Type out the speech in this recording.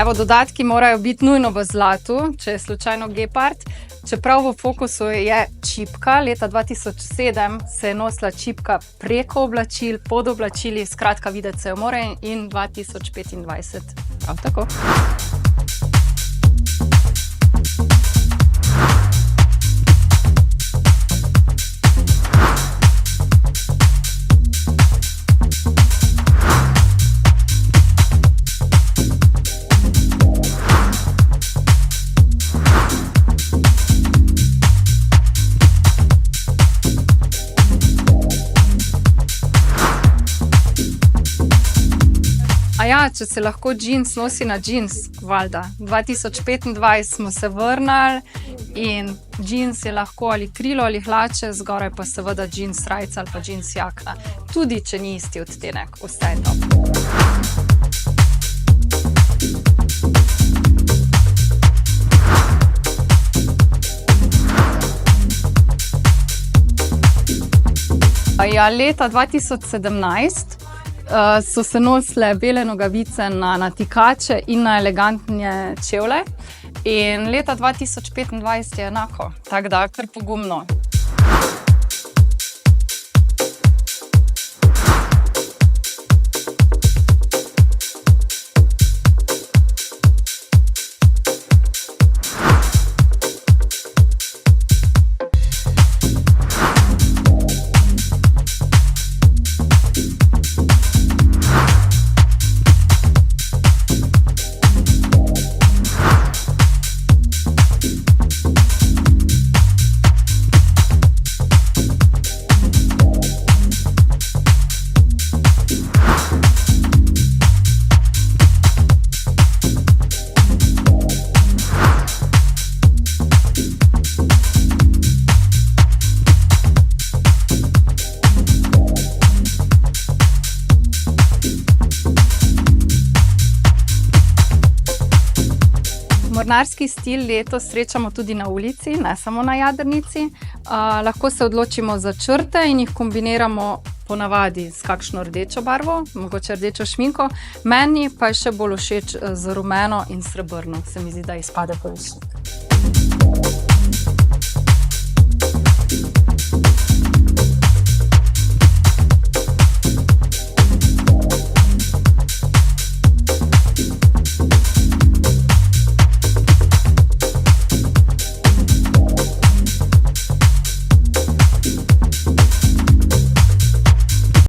Evo, dodatki morajo biti nujno v zlatu, če je slučajno gepard. Čeprav v fokusu je čipka, leta 2007 se je nosila čipka preko oblačil, pod oblačili, skratka videti se jo more in 2025 prav tako. Če se lahko džins nosi na džins, valjda. 2025 smo se vrnili in džins je lahko ali krilo ali hlače, zgoraj pa seveda džins srajca ali pa džins jakna. Tudi če ni isti odtenek, vse je top. Ja, leta 2017 so se nosile bele nogavice na natikače in na elegantne čevlje. In leta 2025 je enako, tako da kar pogumno. Mornarski stil letos srečamo tudi na ulici, ne samo na jadrnici. Lahko se odločimo za črte in jih kombiniramo ponavadi s kakšno rdečo barvo, mogoče rdečo šminko. Meni pa je še bolj všeč z rumeno in srebrno, se mi zdi, da izpade boljše.